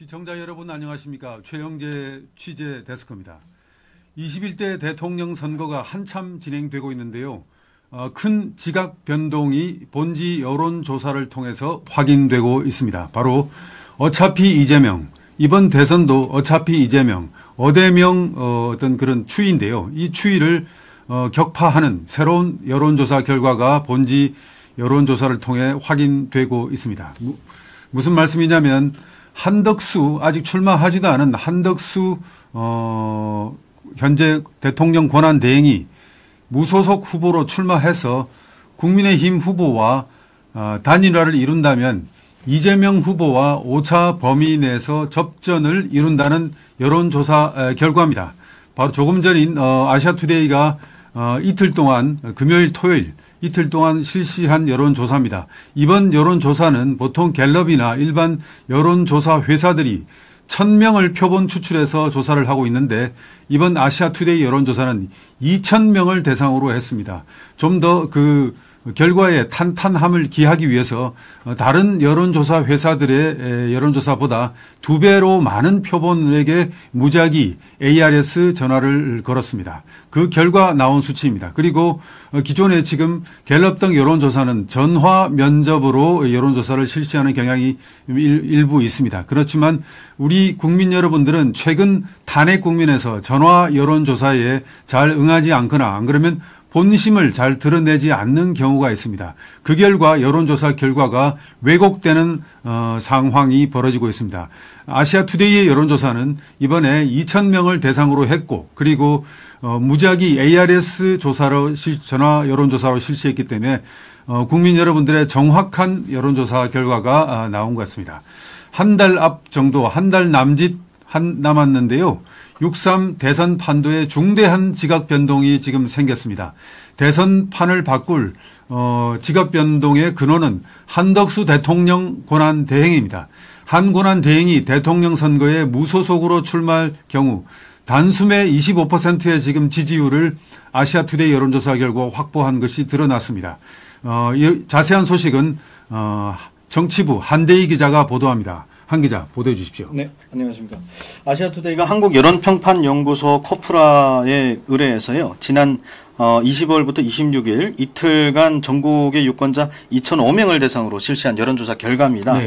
시청자 여러분 안녕하십니까. 최영재 취재 데스크입니다. 21대 대통령 선거가 한참 진행되고 있는데요. 큰 지각 변동이 본지 여론조사를 통해서 확인되고 있습니다. 바로 어차피 이재명, 이번 대선도 어차피 이재명, 어대명 어떤 그런 추이인데요. 이 추이를 격파하는 새로운 여론조사 결과가 본지 여론조사를 통해 확인되고 있습니다. 무슨 말씀이냐면 한덕수, 아직 출마하지도 않은 한덕수 현재 대통령 권한대행이 무소속 후보로 출마해서 국민의힘 후보와 단일화를 이룬다면 이재명 후보와 오차 범위 내에서 접전을 이룬다는 여론조사 결과입니다. 바로 조금 전인 아시아투데이가 이틀 동안 금요일 토요일 이틀 동안 실시한 여론조사입니다. 이번 여론조사는 보통 갤럽이나 일반 여론조사 회사들이 1000명을 표본 추출해서 조사를 하고 있는데 이번 아시아투데이 여론조사는 2000명을 대상으로 했습니다. 좀 더 그 결과의 탄탄함을 기하기 위해서 다른 여론조사 회사들의 여론조사보다 2배로 많은 표본에게 무작위 ARS 전화를 걸었습니다. 그 결과 나온 수치입니다. 그리고 기존에 지금 갤럽 등 여론조사는 전화 면접으로 여론조사를 실시하는 경향이 일부 있습니다. 그렇지만 우리 국민 여러분들은 최근 탄핵 국민에서 전화 여론조사에 잘 응하지 않거나 안 그러면 본심을 잘 드러내지 않는 경우가 있습니다. 그 결과 여론조사 결과가 왜곡되는 상황이 벌어지고 있습니다. 아시아투데이의 여론조사는 이번에 2000명을 대상으로 했고 그리고 무작위 ARS 조사로 전화 여론조사로 실시했기 때문에 국민 여러분들의 정확한 여론조사 결과가 나온 것 같습니다. 한 달 앞 정도, 한 달 남짓 남았는데요. 6.3 대선 판도에 중대한 지각 변동이 지금 생겼습니다. 대선판을 바꿀 지각 변동의 근원은 한덕수 대통령 권한 대행입니다. 한 권한 대행이 대통령 선거에 무소속으로 출마할 경우 단숨에 25%의 지금 지지율을 아시아투데이 여론조사 결과 확보한 것이 드러났습니다. 자세한 소식은 정치부 한대희 기자가 보도합니다. 한 기자 보도해 주십시오. 네, 안녕하십니까. 아시아투데이가 한국여론평판연구소 코프라에 의뢰해서요. 지난 20월부터 26일 이틀간 전국의 유권자 2,005명을 대상으로 실시한 여론조사 결과입니다.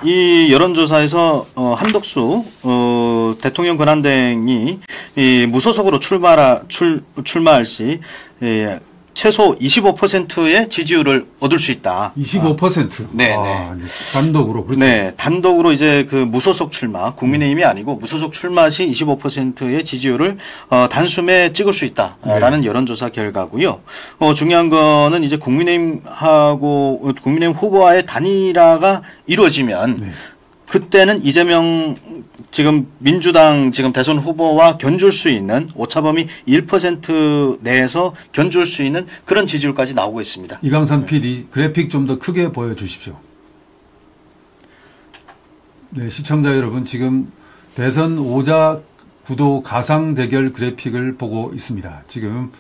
이 여론조사에서 한덕수 대통령 권한대행이 무소속으로 출마할 시 최소 25%의 지지율을 얻을 수 있다. 25%? 네. 단독으로. 그렇죠. 네. 단독으로 이제 그 무소속 출마, 국민의힘이 아니고 무소속 출마 시 25%의 지지율을 단숨에 찍을 수 있다라는 여론조사 결과고요. 중요한 거는 이제 국민의힘 후보와의 단일화가 이루어지면 그때는 이재명 지금 민주당 지금 대선 후보와 견줄 수 있는 오차범위 1% 내에서 견줄 수 있는 그런 지지율까지 나오고 있습니다. 이강산 PD 그래픽 좀 더 크게 보여주십시오. 네, 시청자 여러분 지금 대선 5자 구도 가상 대결 그래픽을 보고 있습니다. 지금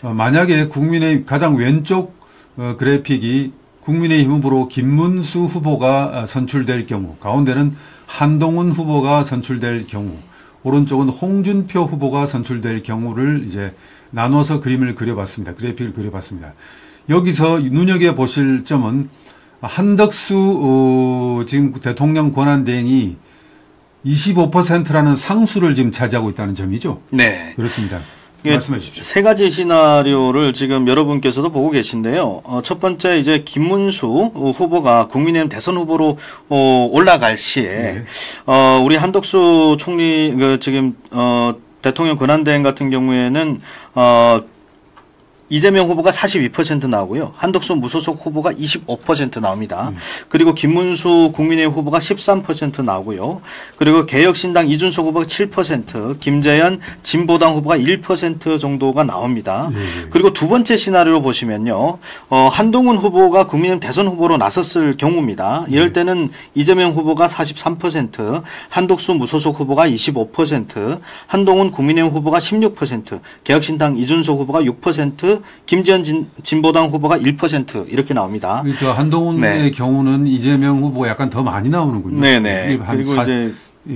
만약에 국민의 가장 왼쪽 그래픽이 국민의힘 후보로 김문수 후보가 선출될 경우, 가운데는 한동훈 후보가 선출될 경우, 오른쪽은 홍준표 후보가 선출될 경우를 이제 나눠서 그림을 그려봤습니다. 그래픽을 그려봤습니다. 여기서 눈여겨보실 점은 한덕수 지금 대통령 권한대행이 25%라는 상수를 지금 차지하고 있다는 점이죠. 네. 그렇습니다. 말씀해 주십시오. 세 가지 시나리오를 지금 여러분께서도 보고 계신데요. 첫 번째 이제 김문수 후보가 국민의힘 대선 후보로 올라갈 시에 우리 한덕수 총리 지금 대통령 권한대행 같은 경우에는 이재명 후보가 42% 나오고요. 한덕수 무소속 후보가 25% 나옵니다. 그리고 김문수 국민의힘 후보가 13% 나오고요. 그리고 개혁신당 이준석 후보가 7%, 김재현 진보당 후보가 1% 정도가 나옵니다. 그리고 두 번째 시나리오로 보시면요. 한동훈 후보가 국민의힘 대선 후보로 나섰을 경우입니다. 이럴 때는 이재명 후보가 43%, 한덕수 무소속 후보가 25%, 한동훈 국민의힘 후보가 16%, 개혁신당 이준석 후보가 6%, 김지현 진보당 후보가 1% 이렇게 나옵니다. 그러니까 한동훈의 경우는 이재명 후보가 약간 더 많이 나오는군요. 네네. 그리고 이제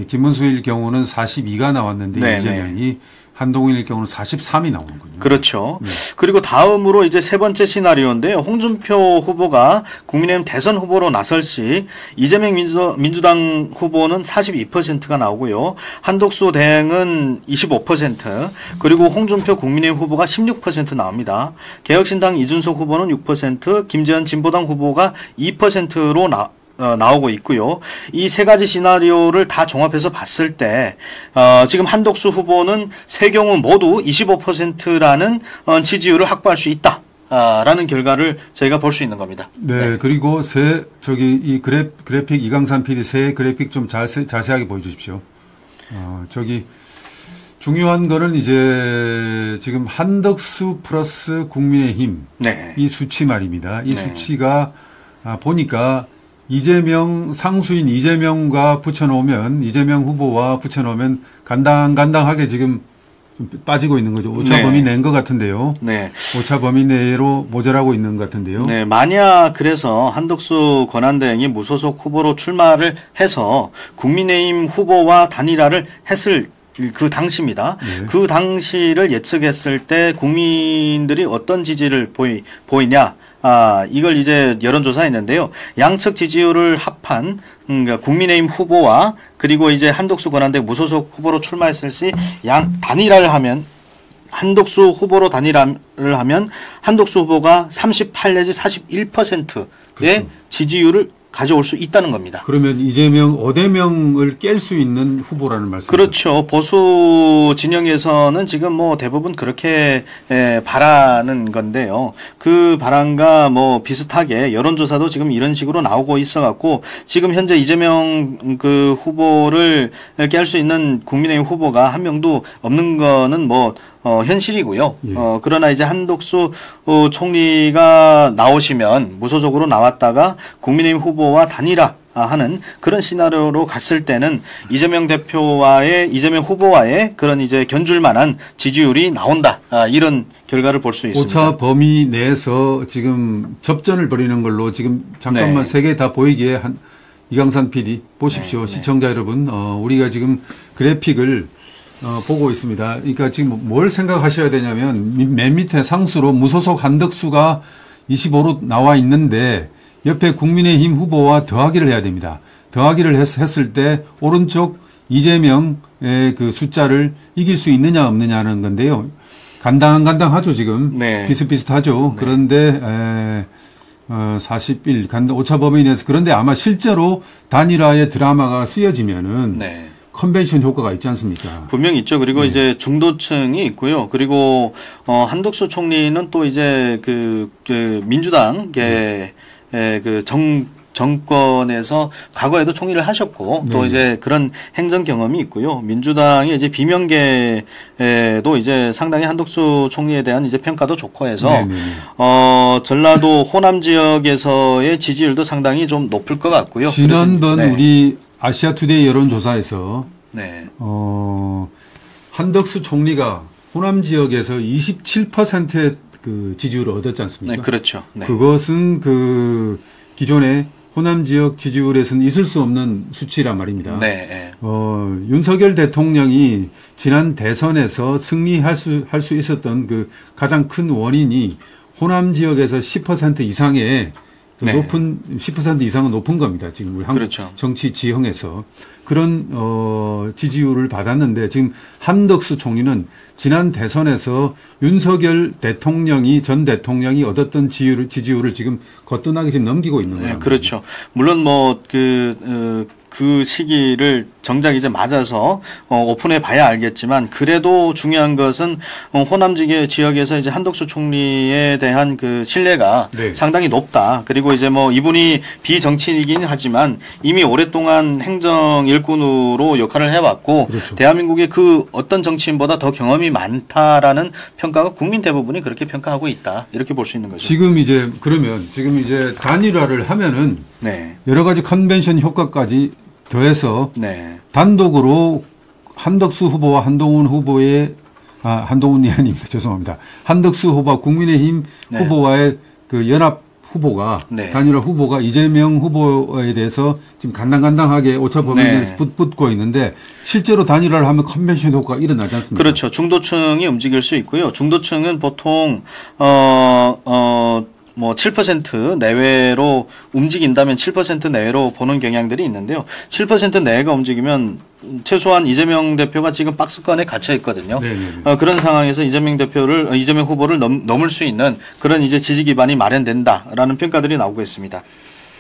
김문수일 경우는 42가 나왔는데 네네. 이재명이 한동훈일 경우는 43이 나오는군요. 그렇죠. 그리고 다음으로 이제 세 번째 시나리오인데요. 홍준표 후보가 국민의힘 대선 후보로 나설 시 이재명 민주당 후보는 42%가 나오고요. 한덕수 대행은 25%, 그리고 홍준표 국민의힘 후보가 16% 나옵니다. 개혁신당 이준석 후보는 6%, 김재현 진보당 후보가 2%로 나오고 있고요. 이 세 가지 시나리오를 다 종합해서 봤을 때 지금 한덕수 후보는 세 경우 모두 25%라는 지지율을 확보할 수 있다. 라는 결과를 저희가 볼 수 있는 겁니다. 네, 그리고 이 그래픽 이강산 PD 새 그래픽 좀 자세하게 보여주십시오. 중요한 거는 이제 지금 한덕수 플러스 국민의힘 이 수치 말입니다. 이 수치가 보니까 상수인 이재명과 붙여놓으면, 이재명 후보와 붙여놓으면 간당간당하게 지금 좀 빠지고 있는 거죠. 오차 범위 낸 것 같은데요. 네. 오차 범위 내로 모자라고 있는 것 같은데요. 네. 만약 그래서 한덕수 권한대행이 무소속 후보로 출마를 해서 국민의힘 후보와 단일화를 했을 그 당시입니다. 네. 그 당시를 예측했을 때 국민들이 어떤 지지를 보이냐. 이걸 이제 여론조사했는데요. 양측 지지율을 합한 그러니까 국민의힘 후보와 그리고 이제 한덕수 권한대행 무소속 후보로 출마했을 시 단일화를 하면 한덕수 후보로 단일화를 하면 한덕수 후보가 38 내지 41%의 그렇죠. 지지율을 가져올 수 있다는 겁니다. 그러면 이재명, 어대명을 깰 수 있는 후보라는 말씀이죠? 그렇죠. 보수 진영에서는 지금 뭐 대부분 그렇게 바라는 건데요. 그 바람과 뭐 비슷하게 여론조사도 지금 이런 식으로 나오고 있어갖고 지금 현재 이재명 그 후보를 깰 수 있는 국민의힘 후보가 한 명도 없는 거는 뭐 현실이고요. 예. 그러나 이제 한덕수 총리가 나오시면 무소속으로 나왔다가 국민의힘 후보와 단일화하는 그런 시나리오로 갔을 때는 이재명 후보와의 그런 이제 견줄 만한 지지율이 나온다. 이런 결과를 볼 수 있습니다. 오차 범위 내에서 지금 접전을 벌이는 걸로 지금 잠깐만 세 개 다 보이게 이강산 PD 보십시오. 시청자 여러분, 우리가 지금 그래픽을 보고 있습니다. 그러니까 지금 뭘 생각하셔야 되냐면 맨 밑에 상수로 무소속 한덕수가 25로 나와 있는데 옆에 국민의힘 후보와 더하기를 해야 됩니다. 더하기를 했을 때 오른쪽 이재명의 그 숫자를 이길 수 있느냐 없느냐는 건데요. 간당하죠 지금. 네. 비슷비슷하죠. 네. 그런데 41 오차 범위 내에서 그런데 아마 실제로 단일화의 드라마가 쓰여지면은 컨벤션 효과가 있지 않습니까? 분명히 있죠. 그리고 이제 중도층이 있고요. 그리고 한덕수 총리는 또 이제 그 민주당의 그 정권에서 과거에도 총리를 하셨고 또 이제 그런 행정 경험이 있고요. 민주당이 이제 비명계에도 이제 상당히 한덕수 총리에 대한 이제 평가도 좋고 해서 전라도 호남 지역에서의 지지율도 상당히 좀 높을 것 같고요. 지난번 우리 아시아투데이 여론조사에서 한덕수 총리가 호남 지역에서 27%의 그 지지율을 얻었지 않습니까? 네, 그렇죠. 네. 그것은 그 기존의 호남 지역 지지율에서는 있을 수 없는 수치란 말입니다. 네. 윤석열 대통령이 지난 대선에서 승리할 수 있었던 그 가장 큰 원인이 호남 지역에서 10% 이상의 높은 10% 이상은 높은 겁니다. 지금 우리 한국 정치 지형에서 그런 지지율을 받았는데 지금 한덕수 총리는 지난 대선에서 윤석열 전 대통령이 얻었던 지지율을 지금 거뜬하게 지금 넘기고 있는 거예요. 그렇죠. 물론 뭐 그 시기를 정작 이제 맞아서 오픈해 봐야 알겠지만 그래도 중요한 것은 호남 지역에서 이제 한덕수 총리에 대한 그 신뢰가 상당히 높다. 그리고 이제 뭐 이분이 비정치인이긴 하지만 이미 오랫동안 행정 일꾼으로 역할을 해왔고 대한민국의 그 어떤 정치인보다 더 경험이 많다라는 평가가 국민 대부분이 그렇게 평가하고 있다. 이렇게 볼 수 있는 거죠. 지금 이제 단일화를 하면은 여러 가지 컨벤션 효과까지 더해서 단독으로 한덕수 후보와 한동훈 후보의 한동훈 의원님 죄송합니다. 한덕수 후보와 국민의힘 네. 후보와의 그 연합 후보가 네. 단일화 후보가 이재명 후보에 대해서 지금 간당간당하게 오차 범위 내에서 붙고 있는데 실제로 단일화를 하면 컨벤션 효과가 일어나지 않습니까? 그렇죠. 중도층이 움직일 수 있고요. 중도층은 보통 뭐 7% 내외로 움직인다면 7% 내외로 보는 경향들이 있는데요. 7% 내외가 움직이면 최소한 이재명 대표가 지금 박스권에 갇혀 있거든요. 그런 상황에서 이재명 후보를 넘을 수 있는 그런 이제 지지 기반이 마련된다라는 평가들이 나오고 있습니다.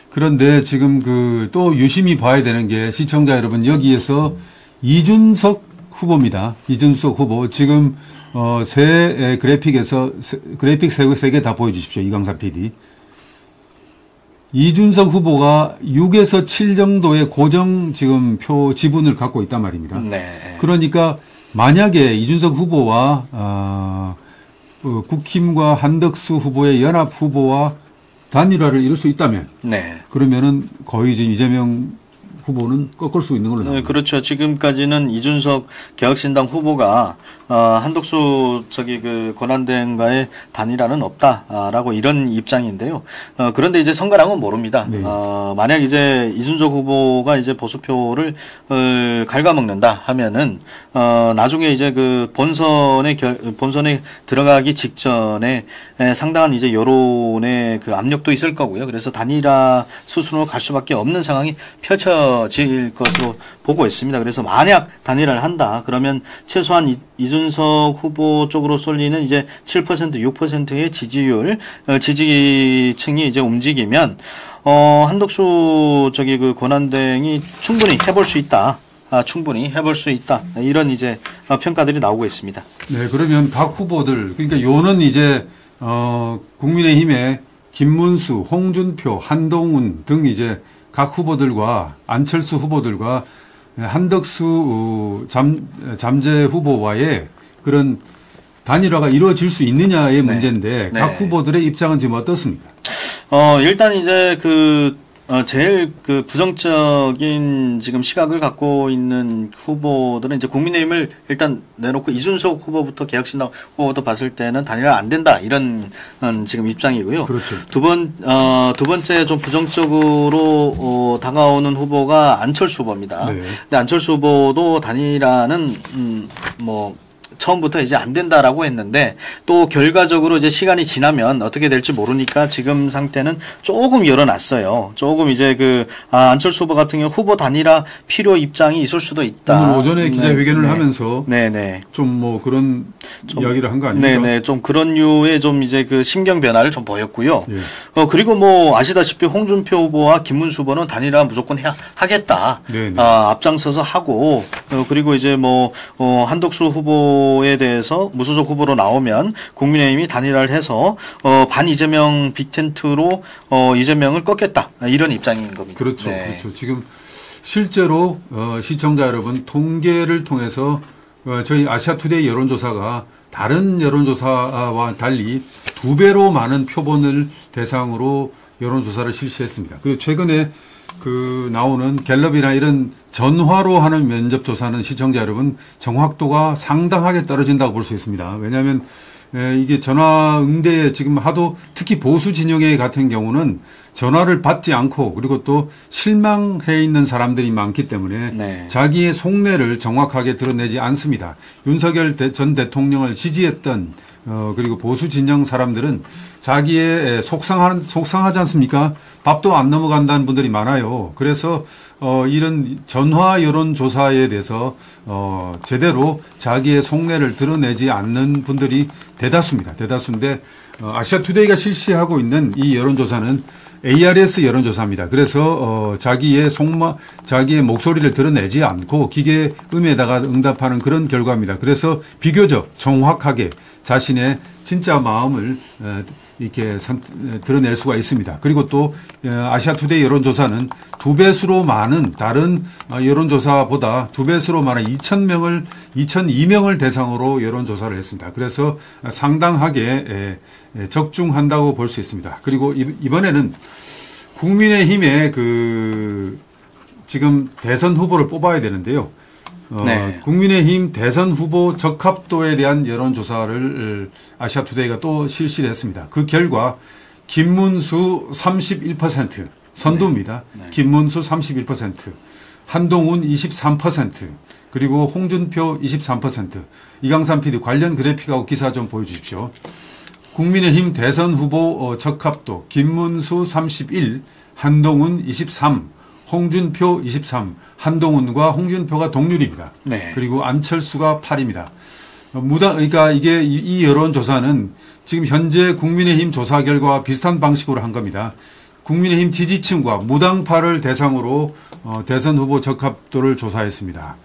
그런데 지금 또 유심히 봐야 되는 게 시청자 여러분 여기에서 이준석 후보입니다. 이준석 후보 지금 새 그래픽에서 그래픽 세 개 다 보여주십시오. 이광사 PD. 이준석 후보가 6에서 7 정도의 고정 지금 표 지분을 갖고 있단 말입니다. 네. 그러니까 만약에 이준석 후보와 국힘과 한덕수 후보의 연합 후보와 단일화를 이룰 수 있다면, 네. 그러면은 거의 지금 이재명 후보는 꺾을 수 있는 걸로 나옵니다. 네, 그렇죠. 지금까지는 이준석 개혁신당 후보가 한덕수 권한대행과의 단일화는 없다라고 이런 입장인데요. 그런데 이제 선거랑은 모릅니다. 네. 만약 이제 이준석 후보가 이제 보수표를 갉아먹는다 하면은 나중에 이제 본선에 들어가기 직전에 상당한 이제 여론의 압력도 있을 거고요. 그래서 단일화 수순으로 갈 수밖에 없는 상황이 펼쳐질 것으로 보고 있습니다. 그래서 만약 단일화를 한다 그러면 최소한 이준석 후보 쪽으로 쏠리는 이제 7%, 6%의 지지층이 이제 움직이면 한덕수 권한대행이 충분히 해볼 수 있다. 충분히 해볼 수 있다. 이런 이제 평가들이 나오고 있습니다. 네, 그러면 각 후보들 그러니까 요는 이제 국민의힘의 김문수, 홍준표, 한동훈 등 이제 각 후보들과 안철수 후보들과 한덕수 잠재 후보와의 그런 단일화가 이루어질 수 있느냐의 문제인데 네. 각 후보들의 입장은 지금 어떻습니까? 일단 이제 제일 부정적인 지금 시각을 갖고 있는 후보들은 이제 국민의힘을 일단 내놓고 이준석 후보부터 개혁신당 후보부터 봤을 때는 단일화 안 된다 이런 지금 입장이고요. 그렇죠. 두 번째 좀 부정적으로 다가오는 후보가 안철수 후보입니다. 네. 근데 안철수 후보도 단일화는 처음부터 이제 안 된다라고 했는데 또 결과적으로 이제 시간이 지나면 어떻게 될지 모르니까 지금 상태는 조금 열어놨어요. 조금 이제 안철수 후보 같은 경우 후보 단일화 필요 입장이 있을 수도 있다. 오늘 오전에 기자회견을 하면서 네네. 좀 그런 이야기를 한 거 아닙니까? 네네. 좀 그런 류의 좀 이제 신경 변화를 좀 보였고요. 예. 그리고 아시다시피 홍준표 후보와 김문수 후보는 단일화 무조건 하겠다. 앞장서서 하고 그리고 이제 한덕수 후보에 대해서 무소속 후보로 나오면 국민의힘이 단일화를 해서 반 이재명 빅텐트로 이재명을 꺾겠다 이런 입장인 겁니다. 그렇죠. 네. 그렇죠. 지금 실제로 시청자 여러분 통계를 통해서 저희 아시아투데이 여론조사가 다른 여론조사와 달리 2배로 많은 표본을 대상으로 여론조사를 실시했습니다. 그리고 최근에 나오는 갤럽이나 이런 전화로 하는 면접조사는 시청자 여러분 정확도가 상당하게 떨어진다고 볼 수 있습니다. 왜냐하면 이게 전화 응대에 지금 하도 특히 보수 진영의 같은 경우는 전화를 받지 않고 그리고 또 실망해 있는 사람들이 많기 때문에 자기의 속내를 정확하게 드러내지 않습니다. 윤석열 전 대통령을 지지했던 그리고 보수 진영 사람들은 자기의 속상하지 않습니까? 밥도 안 넘어간다는 분들이 많아요. 그래서 이런 전화 여론조사에 대해서 제대로 자기의 속내를 드러내지 않는 분들이 대다수입니다. 대다수인데 아시아투데이가 실시하고 있는 이 여론조사는 ARS 여론조사입니다. 그래서 자기의 목소리를 드러내지 않고 기계음에다가 응답하는 그런 결과입니다. 그래서 비교적 정확하게 자신의 진짜 마음을 이렇게 드러낼 수가 있습니다. 그리고 또 아시아투데이 여론조사는 2배수로 많은 다른 여론조사보다 2배수로 많은 2,002명을 대상으로 여론조사를 했습니다. 그래서 상당하게 적중한다고 볼 수 있습니다. 그리고 이번에는 국민의힘의 지금 대선 후보를 뽑아야 되는데요. 네. 국민의힘 대선 후보 적합도에 대한 여론조사를 아시아투데이가 또 실시를 했습니다. 그 결과 김문수 31% 선두입니다. 네. 김문수 31%, 한동훈 23%, 그리고 홍준표 23%. 이강삼 PD 관련 그래픽하고 기사 좀 보여주십시오. 국민의힘 대선 후보 적합도 김문수 31, 한동훈 23, 홍준표 23, 한동훈과 홍준표가 동률입니다. 네. 그리고 안철수가 8입니다. 그러니까 이게 이 여론조사는 지금 현재 국민의힘 조사 결과와 비슷한 방식으로 한 겁니다. 국민의힘 지지층과 무당파를 대상으로 대선 후보 적합도를 조사했습니다.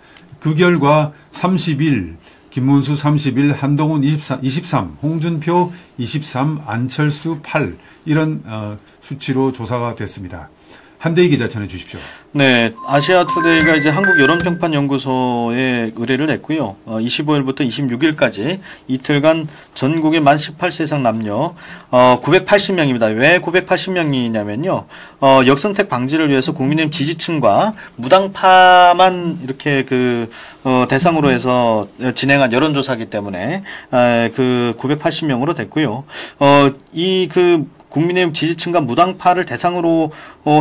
그 결과 31, 김문수 31, 한동훈 23, 홍준표 23, 안철수 8 이런 수치로 조사가 됐습니다. 한대희 기자 전해 주십시오. 네, 아시아투데이가 이제 한국여론평판연구소에 의뢰를 했고요. 25일부터 26일까지 이틀간 전국의 만 18세 이상 남녀 980명입니다. 왜 980명이냐면요. 역선택 방지를 위해서 국민의힘 지지층과 무당파만 이렇게 대상으로 해서 진행한 여론조사이기 때문에 그 980명으로 됐고요. 국민의힘 지지층과 무당파를 대상으로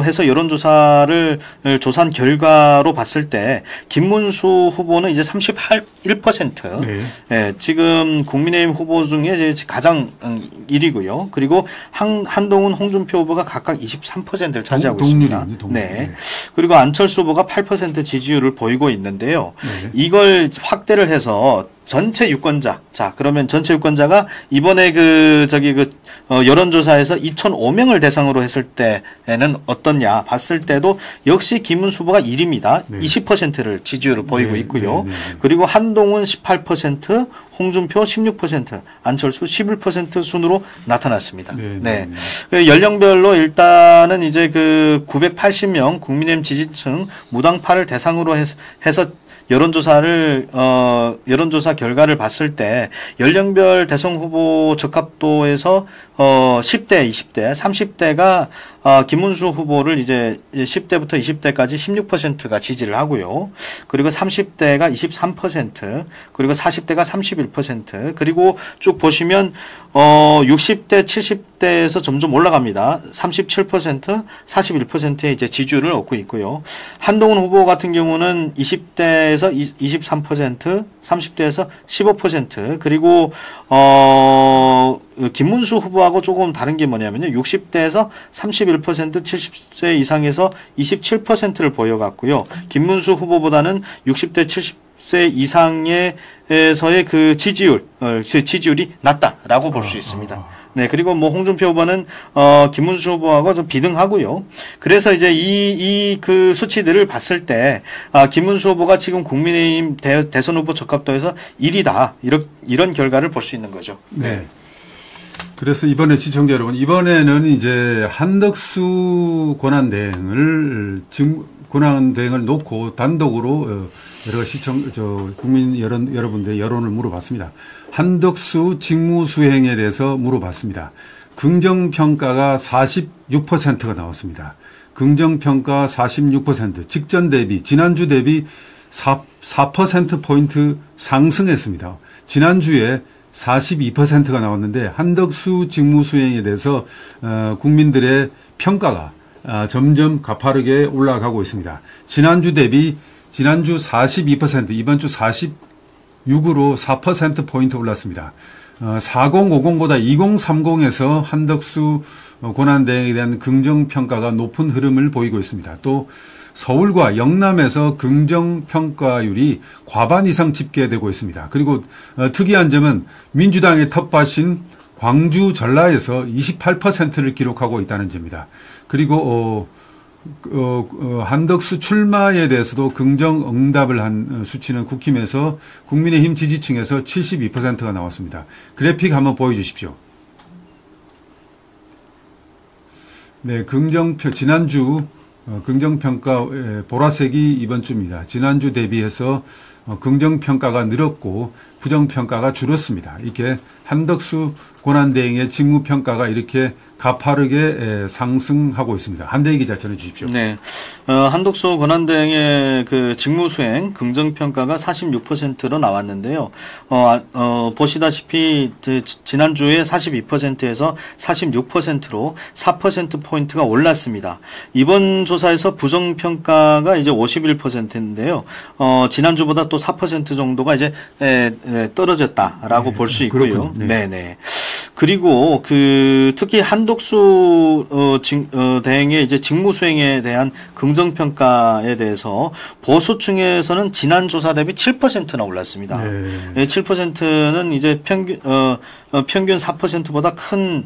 해서 여론조사를 조사한 결과로 봤을 때 김문수 후보는 이제 31%. 네. 예, 지금 국민의힘 후보 중에 이제 가장 1위고요. 그리고 한동훈, 홍준표 후보가 각각 23%를 차지하고 있습니다. 동률. 네. 그리고 안철수 후보가 8% 지지율을 보이고 있는데요. 네. 이걸 확대를 해서 전체 유권자. 자, 그러면 전체 유권자가 이번에 여론조사에서 2,005명을 대상으로 했을 때에는 어떻냐 봤을 때도 역시 김문수 후보가 1위입니다. 네. 20%를 지지율을 보이고 네, 있고요. 네, 네, 네. 그리고 한동훈 18%, 홍준표 16%, 안철수 11% 순으로 나타났습니다. 네. 그 연령별로 일단은 이제 980명 국민의힘 지지층 무당파를 대상으로 해서 여론조사 결과를 봤을 때 연령별 대선 후보 적합도에서 10대, 20대, 30대가 김문수 후보를 이제 10대부터 20대까지 16%가 지지를 하고요. 그리고 30대가 23%, 그리고 40대가 31%, 그리고 쭉 보시면 60대, 70대에서 점점 올라갑니다. 37%, 41%의 이제 지지율을 얻고 있고요. 한동훈 후보 같은 경우는 20대에서 23%, 30대에서 15%, 그리고 김문수 후보하고 조금 다른 게 뭐냐면요. 60대에서 31%, 70세 이상에서 27%를 보여갔고요. 김문수 후보보다는 60대, 70세 이상에서의 그 지지율이 낮다라고 볼 수 있습니다. 네, 그리고 홍준표 후보는 김문수 후보하고 좀 비등하고요. 그래서 이제 그 수치들을 봤을 때 김문수 후보가 지금 국민의힘 대선 후보 적합도에서 1위다 이런 결과를 볼 수 있는 거죠. 네. 그래서 이번에 시청자 여러분, 이번에는 이제 한덕수 권한대행을 놓고 단독으로 여러 국민 여러분들의 여론을 물어봤습니다. 한덕수 직무수행에 대해서 물어봤습니다. 긍정평가가 46%가 나왔습니다. 긍정평가 46%, 직전 대비, 지난주 대비 4%포인트 상승했습니다. 지난주에 42%가 나왔는데 한덕수 직무수행에 대해서 국민들의 평가가 점점 가파르게 올라가고 있습니다. 지난주 대비 지난주 42%, 이번 주 46으로 4%포인트 올랐습니다. 4050보다 2030에서 한덕수 권한대행에 대한 긍정평가가 높은 흐름을 보이고 있습니다. 또 서울과 영남에서 긍정평가율이 과반 이상 집계되고 있습니다. 그리고 특이한 점은 민주당의 텃밭인 광주 전라에서 28%를 기록하고 있다는 점입니다. 그리고 한덕수 출마에 대해서도 긍정 응답을 한 수치는 국힘에서 국민의힘 지지층에서 72%가 나왔습니다. 그래픽 한번 보여주십시오. 네, 지난주 긍정평가 보라색이 이번 주입니다. 지난주 대비해서 긍정평가가 늘었고 부정평가가 줄었습니다. 이렇게 한덕수 권한대행의 직무평가가 이렇게 가파르게 상승하고 있습니다. 한대희 기자 전해 주십시오. 네. 한독수 권한대행의 그 직무수행 긍정평가가 46%로 나왔는데요. 보시다시피 지난주에 42%에서 46%로 4%포인트가 올랐습니다. 이번 조사에서 부정평가가 이제 51%인데요. 지난주보다 또 4% 정도가 이제 떨어졌다라고 볼 수 있고요. 네네. 그리고 특히 한독수 대행의 이제 직무 수행에 대한 긍정 평가에 대해서 보수층에서는 지난 조사 대비 7%나 올랐습니다. 네. 7%는 이제 평균 4%보다 큰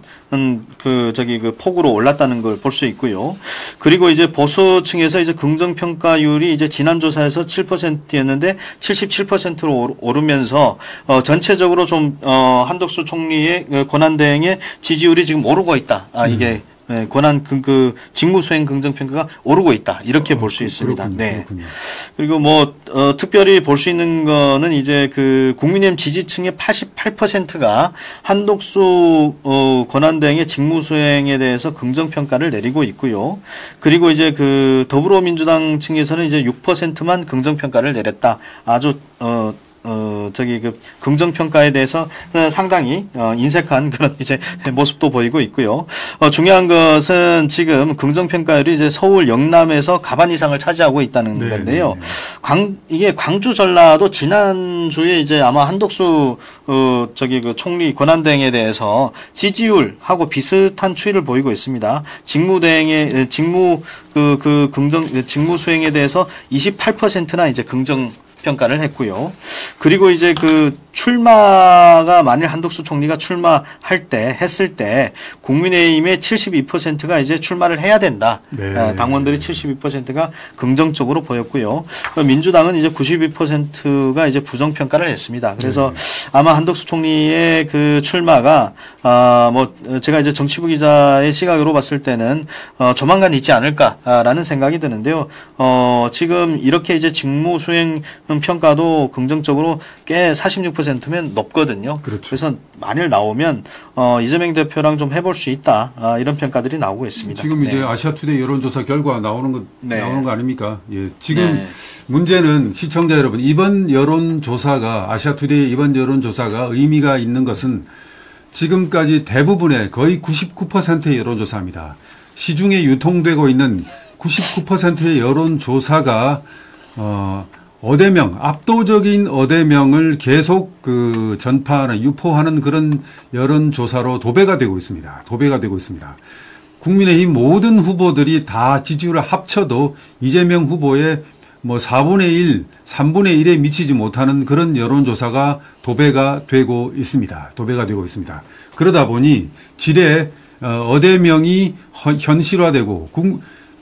폭으로 올랐다는 걸 볼 수 있고요. 그리고 이제 보수층에서 이제 긍정 평가율이 이제 지난 조사에서 7%였는데 77%로 오르면서 전체적으로 좀 한독수 총리의 권한대행의 지지율이 지금 오르고 있다. 이게 권한 직무수행 긍정평가가 오르고 있다. 이렇게 볼 수 있습니다. 그렇군요. 네. 그렇군요. 그리고 특별히 볼 수 있는 거는 이제 국민의힘 지지층의 88%가 한독수 권한대행의 직무수행에 대해서 긍정평가를 내리고 있고요. 그리고 이제 더불어민주당 층에서는 이제 6%만 긍정평가를 내렸다. 아주 긍정평가에 대해서 상당히 인색한 그런 이제 모습도 보이고 있고요. 중요한 것은 지금 긍정평가율이 이제 서울, 영남에서 가반 이상을 차지하고 있다는 건데요. 이게 광주, 전라도 지난주에 이제 아마 한독수 총리 권한대행에 대해서 지지율하고 비슷한 추이를 보이고 있습니다. 직무대행의 직무 수행에 대해서 28%나 이제 평가를 했고요. 그리고 이제 출마가 만일 한독수 총리가 했을 때 국민의힘의 72%가 이제 출마를 해야 된다. 네. 당원들이 72%가 긍정적으로 보였고요. 민주당은 이제 92%가 이제 부정평가를 했습니다. 그래서 아마 한독수 총리의 출마가 제가 이제 정치부 기자의 시각으로 봤을 때는 조만간 있지 않을까라는 생각이 드는데요. 지금 이렇게 이제 직무 수행 평가도 긍정적으로 꽤 46%면 높거든요. 그렇죠. 그래서 만일 나오면 이재명 대표랑 좀 해볼 수 있다. 이런 평가들이 나오고 있습니다. 지금 이제 아시아투데이 여론조사 결과 나오는 거 아닙니까? 예. 지금 문제는 시청자 여러분, 이번 여론조사가 아시아투데이 이번 여론조사가 의미가 있는 것은 지금까지 대부분의 거의 99%의 여론조사입니다. 시중에 유통되고 있는 99%의 여론조사가 압도적인 어대명을 계속 전파하는, 유포하는 그런 여론조사로 도배가 되고 있습니다. 국민의힘 모든 후보들이 다 지지율을 합쳐도 이재명 후보의 4분의 1, 3분의 1에 미치지 못하는 그런 여론조사가 도배가 되고 있습니다. 그러다 보니 지뢰 어대명이 현실화되고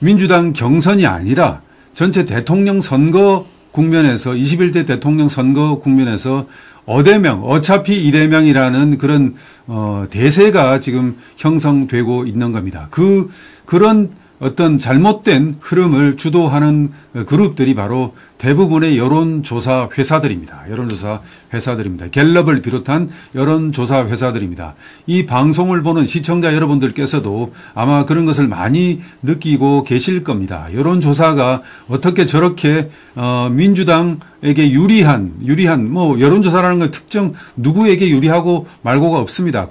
민주당 경선이 아니라 전체 대통령 선거 국면에서 21대 대통령 선거 국면에서 어차피 이대명이라는 그런 대세가 지금 형성되고 있는 겁니다. 그런 어떤 잘못된 흐름을 주도하는 그룹들이 바로 대부분의 여론조사 회사들입니다. 갤럽을 비롯한 여론조사 회사들입니다. 이 방송을 보는 시청자 여러분들께서도 아마 그런 것을 많이 느끼고 계실 겁니다. 여론조사가 어떻게 저렇게 민주당에게 유리한 여론조사라는 건 특정 누구에게 유리하고 말고가 없습니다.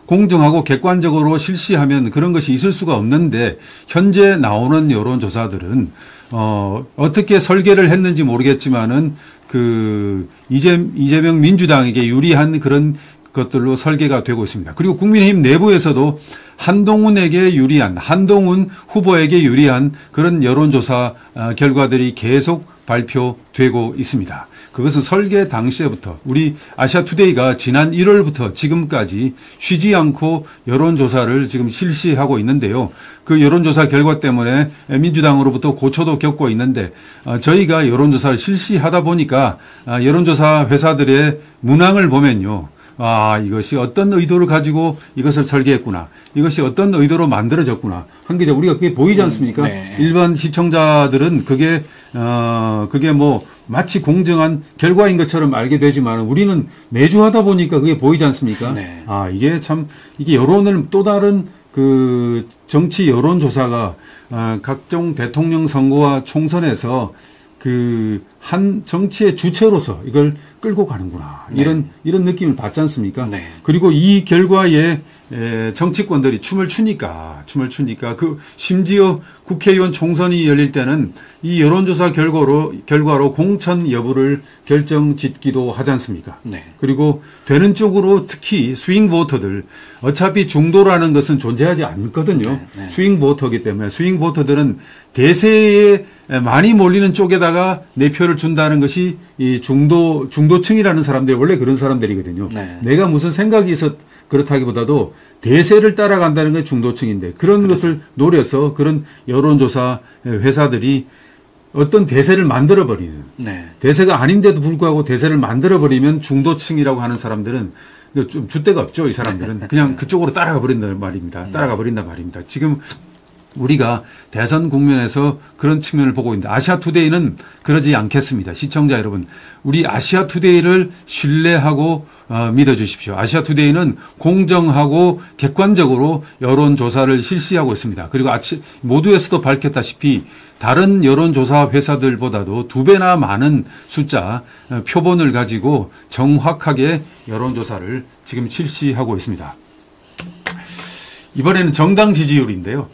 공정하고 객관적으로 실시하면 그런 것이 있을 수가 없는데 현재 나오는 여론조사들은 어떻게 설계를 했는지 모르겠지만은 이재명 민주당에게 유리한 그런 것들로 설계가 되고 있습니다. 그리고 국민의힘 내부에서도 한동훈 후보에게 유리한 그런 여론조사 결과들이 계속 발표되고 있습니다. 그것은 설계 당시에부터 우리 아시아투데이가 지난 1월부터 지금까지 쉬지 않고 여론조사를 지금 실시하고 있는데요. 그 여론조사 결과 때문에 민주당으로부터 고초도 겪고 있는데 저희가 여론조사를 실시하다 보니까 여론조사 회사들의 문항을 보면요. 이것이 어떤 의도를 가지고 이것을 설계했구나. 이것이 어떤 의도로 만들어졌구나. 한 게 우리가 그게 보이지 않습니까? 네. 일반 시청자들은 그게 마치 공정한 결과인 것처럼 알게 되지만 우리는 매주 하다 보니까 그게 보이지 않습니까? 네. 아, 이게 참, 이게 여론을 또 다른 그 정치 여론조사가 각종 대통령 선거와 총선에서 그 한 정치의 주체로서 이걸 끌고 가는구나. 네. 이런 느낌을 받지 않습니까? 네. 그리고 이 결과에 정치권들이 춤을 추니까 그 심지어 국회의원 총선이 열릴 때는 이 여론조사 결과로 공천 여부를 결정짓기도 하지 않습니까? 네. 그리고 되는 쪽으로 특히 스윙 보터들 어차피 중도라는 것은 존재하지 않거든요. 네, 네. 스윙 보터이기 때문에 스윙 보터들은 대세에 많이 몰리는 쪽에다가 내 표를 준다는 것이 이 중도층이라는 사람들이 원래 그런 사람들이거든요. 네. 내가 무슨 생각이 있어 그렇다기보다도 대세를 따라간다는 게 중도층인데 그런 것을 노려서 그런 여론조사 회사들이 어떤 대세를 만들어버리는 네. 대세가 아닌데도 불구하고 대세를 만들어버리면 중도층이라고 하는 사람들은 좀 줏대가 없죠. 이 사람들은 그냥 그쪽으로 따라가 버린단 말입니다. 따라가 버린단 말입니다. 지금 우리가 대선 국면에서 그런 측면을 보고 있는데 아시아투데이는 그러지 않겠습니다. 시청자 여러분, 우리 아시아투데이를 신뢰하고 믿어주십시오. 아시아투데이는 공정하고 객관적으로 여론조사를 실시하고 있습니다. 그리고 모두에서도 밝혔다시피 다른 여론조사 회사들보다도 2배나 많은 숫자 표본을 가지고 정확하게 여론조사를 지금 실시하고 있습니다. 이번에는 정당 지지율인데요.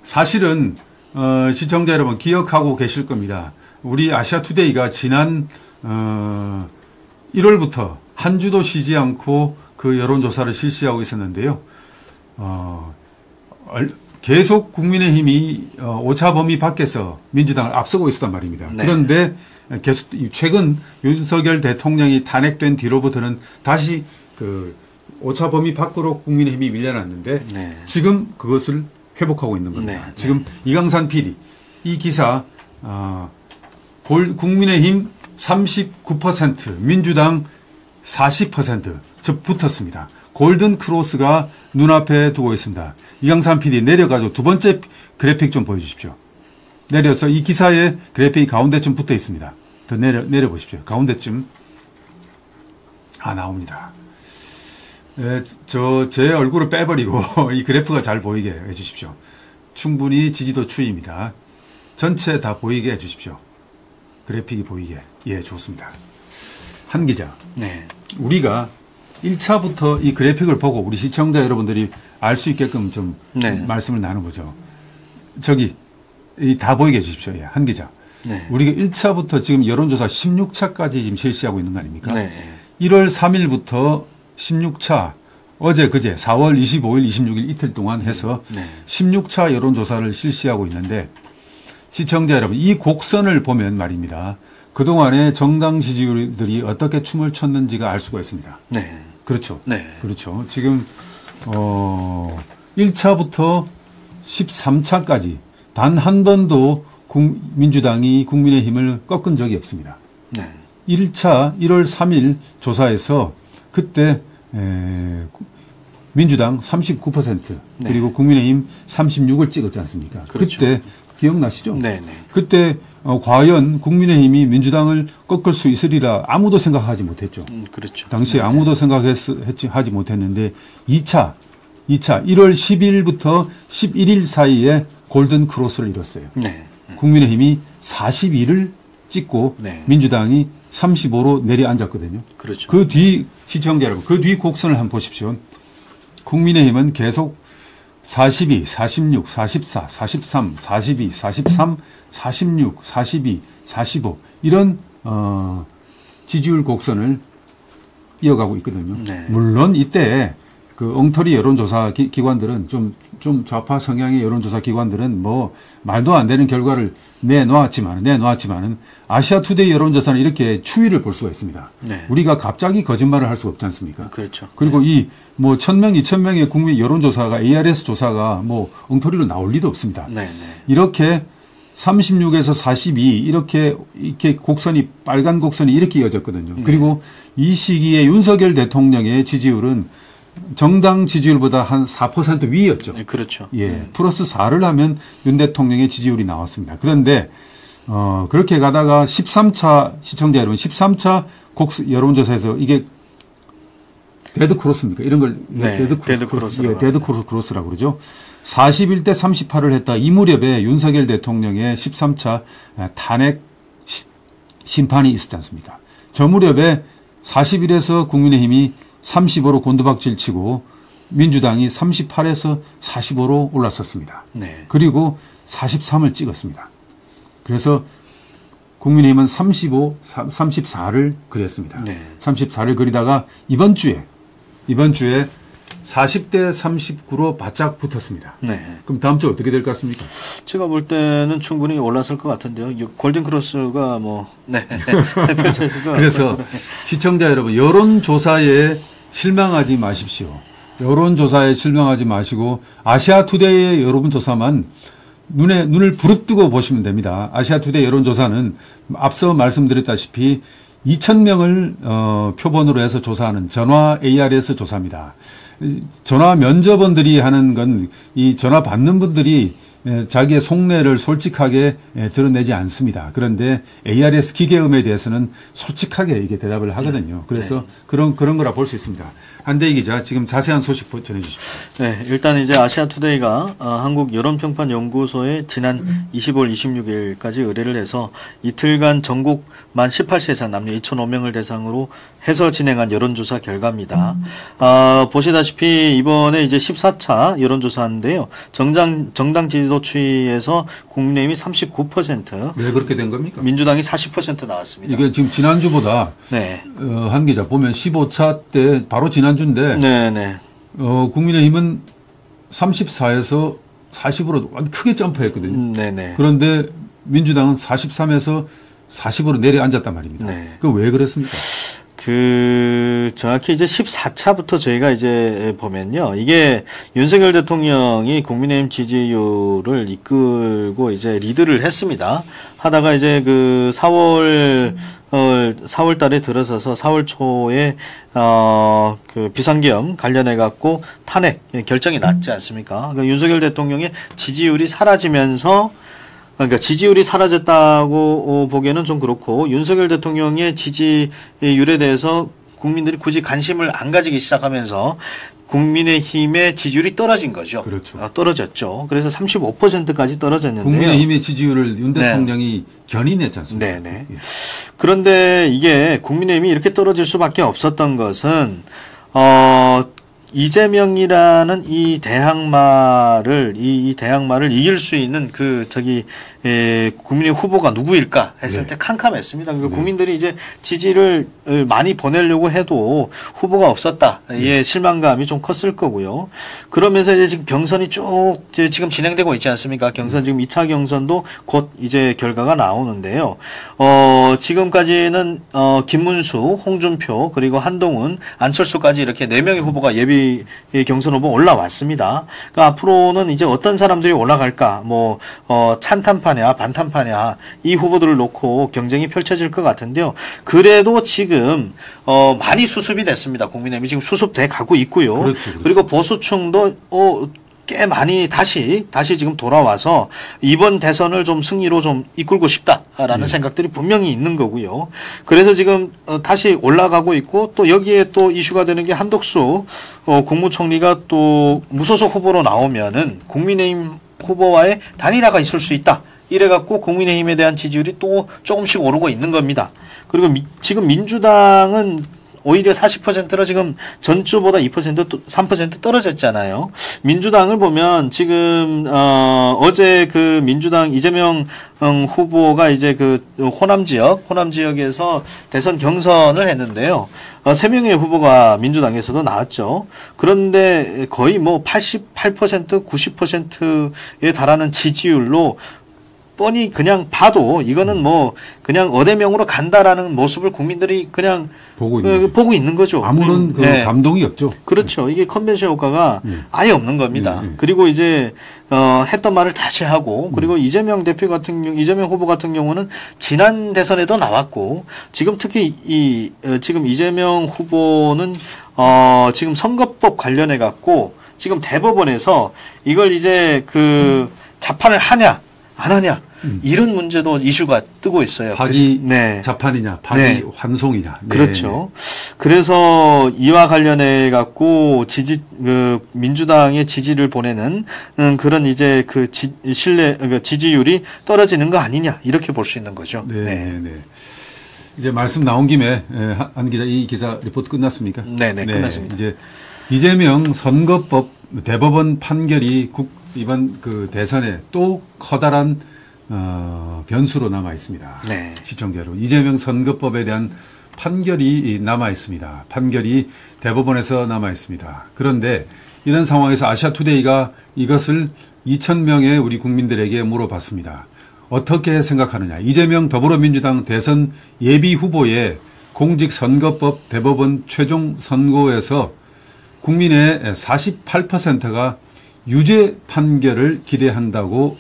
사실은 시청자 여러분 기억하고 계실 겁니다. 우리 아시아투데이가 지난 1월부터 한 주도 쉬지 않고 그 여론조사를 실시하고 있었는데요. 계속 국민의힘이 오차 범위 밖에서 민주당을 앞서고 있었단 말입니다. 네. 그런데 계속 최근 윤석열 대통령이 탄핵된 뒤로부터는 다시 그 오차 범위 밖으로 국민의힘이 밀려났는데 네. 지금 그것을 회복하고 있는 겁니다. 네. 지금 이강산 PD 이 기사 국민의힘 39% 민주당 40% 즉 붙었습니다. 골든 크로스가 눈앞에 두고 있습니다. 이강산 PD 내려가지고 두 번째 그래픽 좀 보여주십시오. 내려서 이 기사에 그래픽이 가운데쯤 붙어 있습니다. 더 내려보십시오. 가운데쯤 나옵니다. 제 얼굴을 빼버리고 이 그래프가 잘 보이게 해주십시오. 충분히 지지도 추이입니다. 전체 다 보이게 해주십시오. 그래픽이 보이게. 예, 좋습니다. 한 기자. 네. 우리가 1차부터 이 그래픽을 보고 우리 시청자 여러분들이 알 수 있게끔 좀 네. 말씀을 나눠보죠. 다 보이게 해주십시오. 예, 한 기자. 네. 우리가 1차부터 지금 여론조사 16차까지 지금 실시하고 있는 거 아닙니까? 네. 1월 3일부터 16차 어제 그제 4월 25일 26일 이틀 동안 해서 16차 여론조사를 실시하고 있는데 시청자 여러분 이 곡선을 보면 말입니다. 그동안에 정당 지지율들이 어떻게 춤을 췄는지가 알 수가 있습니다. 네. 그렇죠. 네. 그렇죠. 지금 1차부터 13차까지 단 한 번도 민주당이 국민의힘을 꺾은 적이 없습니다. 네. 1차 1월 3일 조사에서 그때 민주당 39% 네. 그리고 국민의힘 36을 찍었지 않습니까? 그렇죠. 그때 기억나시죠? 네네. 그때 과연 국민의힘이 민주당을 꺾을 수 있으리라 아무도 생각하지 못했죠. 그렇죠. 당시에 네네. 아무도 하지 못했는데 2차 1월 10일부터 11일 사이에 골든 크로스를 이뤘어요. 네. 국민의힘이 42를 찍고 네. 민주당이 35로 내려앉았거든요. 그렇죠. 그 뒤 시청자 여러분, 그 뒤 곡선을 한번 보십시오. 국민의힘은 계속 42, 46, 44, 43, 42, 43, 46, 42, 45 이런 지지율 곡선을 이어가고 있거든요. 네. 물론 이때 그 엉터리 여론조사 기관들은 좀 좌파 성향의 여론조사 기관들은 뭐 말도 안 되는 결과를 내놓았지만은 아시아투데이 여론조사는 이렇게 추이를 볼 수가 있습니다. 네. 우리가 갑자기 거짓말을 할 수가 없지 않습니까? 그렇죠. 그리고 네. 이 뭐 1000명, 2000명의 국민 여론조사가 ARS 조사가 뭐 엉터리로 나올 리도 없습니다. 네, 네. 이렇게 36에서 42 이렇게 곡선이 빨간 곡선이 이렇게 이어졌거든요. 네. 그리고 이 시기에 윤석열 대통령의 지지율은 정당 지지율보다 한 4% 위였죠. 네, 그렇죠. 예, 플러스 4를 하면 윤 대통령의 지지율이 나왔습니다. 그런데 그렇게 가다가 13차 시청자 여러분 13차 여론조사에서 이게 데드크로스입니까? 이런 걸 네, 데드크로스라고 그러죠. 41대 38을 했다. 이 무렵에 윤석열 대통령의 13차 탄핵 심판이 있었지 않습니까? 저 무렵에 41에서 국민의힘이 35로 곤두박질 치고 민주당이 38에서 45로 올랐었습니다. 네. 그리고 43을 찍었습니다. 그래서 국민의힘은 34를 그렸습니다. 네. 34를 그리다가 이번 주에 40대 39로 바짝 붙었습니다. 네. 그럼 다음 주 어떻게 될 것 같습니까? 제가 볼 때는 충분히 올랐을 것 같은데요. 골든크로스가 그래서 시청자 여러분, 여론조사에 실망하지 마십시오. 여론조사에 실망하지 마시고 아시아투데이의 여론조사만 눈을 부릅뜨고 보시면 됩니다. 아시아투데이 여론조사는 앞서 말씀드렸다시피 2,000명을 표본으로 해서 조사하는 전화 ARS 조사입니다. 전화 면접원들이 하는 건 이 전화 받는 분들이 자기의 속내를 솔직하게 드러내지 않습니다. 그런데 ARS 기계음에 대해서는 솔직하게 이게 대답을 하거든요. 그래서 그런 거라 볼 수 있습니다. 한대희 기자, 지금 자세한 소식 전해 주십시오. 네, 일단 이제 아시아투데이가 한국 여론평판연구소에 지난 25일, 26일까지 의뢰를 해서 이틀간 전국 만 18세 이상 남녀 2,005명을 대상으로 해서 진행한 여론조사 결과입니다. 보시다시피 이번에 이제 14차 여론조사인데요. 정당 지지도추이에서 국민의힘이 39%. 왜 그렇게 된 겁니까? 민주당이 40% 나왔습니다. 이게 지금 지난주보다 네. 한 기자 보면 15차 때 바로 지난주인데 네네. 국민의힘은 34에서 40으로 크게 점프했거든요. 네네. 그런데 민주당은 43에서 40으로 내려앉았단 말입니다. 네. 그 왜 그랬습니까? 정확히 이제 14차부터 저희가 이제 보면요. 이게 윤석열 대통령이 국민의힘 지지율을 이끌고 이제 리드를 했습니다. 하다가 이제 4월 달에 들어서서 4월 초에, 비상계엄 관련해갖고 탄핵 결정이 났지 않습니까? 그러니까 윤석열 대통령의 지지율이 사라지면서 그러니까 지지율이 사라졌다고 보기에는 좀 그렇고 윤석열 대통령의 지지율에 대해서 국민들이 굳이 관심을 안 가지기 시작하면서 국민의힘의 지지율이 떨어진 거죠. 그렇죠. 떨어졌죠. 그래서 35%까지 떨어졌는데요. 국민의힘의 지지율을 윤 대통령이 견인했지 않습니까? 네네. 그런데 이게 국민의힘이 이렇게 떨어질 수밖에 없었던 것은 이재명이라는 이 대항마를 이길 수 있는 국민의 후보가 누구일까 했을 때 캄캄했습니다. 그러니까 국민들이 이제 지지를 많이 보내려고 해도 후보가 없었다. 예, 실망감이 좀 컸을 거고요. 그러면서 이제 지금 경선이 쭉 지금 진행되고 있지 않습니까? 경선 지금 2차 경선도 곧 이제 결과가 나오는데요. 지금까지는 김문수, 홍준표, 그리고 한동훈, 안철수까지 이렇게 4명의 후보가 예비 경선 후보 올라왔습니다. 그러니까 앞으로는 이제 어떤 사람들이 올라갈까, 찬탄파냐, 반탄파냐, 이 후보들을 놓고 경쟁이 펼쳐질 것 같은데요. 그래도 지금, 많이 수습이 됐습니다. 국민의힘이 지금 수습돼 가고 있고요. 그렇죠. 그리고 보수층도, 꽤 많이 다시 지금 돌아와서 이번 대선을 좀 승리로 좀 이끌고 싶다라는 생각들이 분명히 있는 거고요. 그래서 지금 다시 올라가고 있고 또 여기에 또 이슈가 되는 게 한덕수 국무총리가 또 무소속 후보로 나오면은 국민의힘 후보와의 단일화가 있을 수 있다. 이래갖고 국민의힘에 대한 지지율이 또 조금씩 오르고 있는 겁니다. 그리고 지금 민주당은 오히려 40%로 지금 전주보다 2% 3% 떨어졌잖아요. 민주당을 보면 지금 어제 민주당 이재명 후보가 이제 호남 지역에서 대선 경선을 했는데요. 3명의 후보가 민주당에서도 나왔죠. 그런데 거의 88% 90%에 달하는 지지율로 뻔히 그냥 봐도 이거는 그냥 어대명으로 간다라는 모습을 국민들이 그냥 보고 있는 거죠. 아무런 감동이 없죠. 그렇죠. 이게 컨벤션 효과가 아예 없는 겁니다. 그리고 이제 했던 말을 다시 하고 그리고 이재명 후보 같은 경우는 지난 대선에도 나왔고 지금 특히 지금 이재명 후보는 지금 선거법 관련해 갖고 지금 대법원에서 이걸 이제 자판을 하냐 안 하냐 이런 문제도 이슈가 뜨고 있어요. 박이 자판이냐, 박이 환송이냐. 네. 그렇죠. 그래서 이와 관련해 갖고 민주당의 지지를 보내는 그런 이제 지지율이 떨어지는 거 아니냐 이렇게 볼 수 있는 거죠. 네. 이제 말씀 나온 김에 한 기자 이 기사 리포트 끝났습니까? 네, 끝났습니다. 이제 이재명 선거법 대법원 판결이 이번 그 대선에 또 커다란 변수로 남아 있습니다. 네. 시청자 여러분, 이재명 선거법에 대한 판결이 남아 있습니다. 판결이 대법원에서 남아 있습니다. 그런데 이런 상황에서 아시아투데이가 이것을 2,000명의 우리 국민들에게 물어봤습니다. 어떻게 생각하느냐. 이재명 더불어민주당 대선 예비 후보의 공직선거법 대법원 최종 선고에서 국민의 48%가 유죄 판결을 기대한다고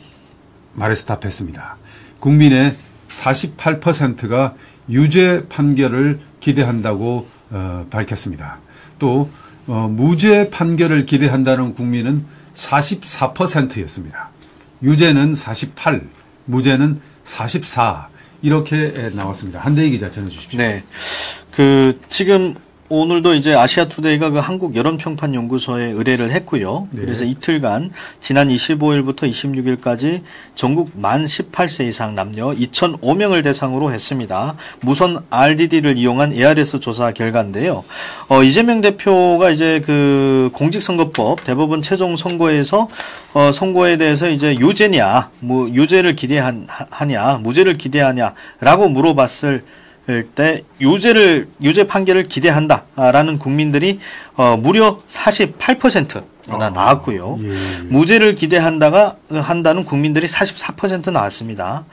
말해서 답했습니다. 국민의 48%가 유죄 판결을 기대한다고 밝혔습니다. 또 무죄 판결을 기대한다는 국민은 44%였습니다. 유죄는 48, 무죄는 44 이렇게 나왔습니다. 한대희 기자 전해 주십시오. 네, 지금 오늘도 이제 아시아투데이가 그 한국여론평판연구소에 의뢰를 했고요. 네. 그래서 이틀간 지난 25일부터 26일까지 전국 만 18세 이상 남녀 2,005명을 대상으로 했습니다. 무선 RDD를 이용한 ARS 조사 결과인데요. 이재명 대표가 이제 그 공직선거법 대법원 최종 선고에서 선고에 대해서 이제 유죄냐, 유죄를 기대하냐, 무죄를 기대하냐라고 물어봤을 때 유죄 판결을 기대한다라는 국민들이 무려 48%나 나왔고요. 예. 무죄를 한다는 국민들이 44% 나왔습니다.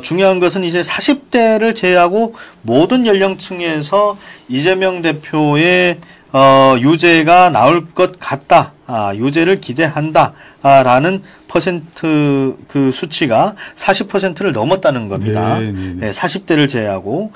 중요한 것은 이제 40대를 제외하고 모든 연령층에서 이재명 대표의 유죄가 나올 것 같다. 유죄를 기대한다라는 퍼센트 그 수치가 40%를 넘었다는 겁니다. 네, 40대를 제외하고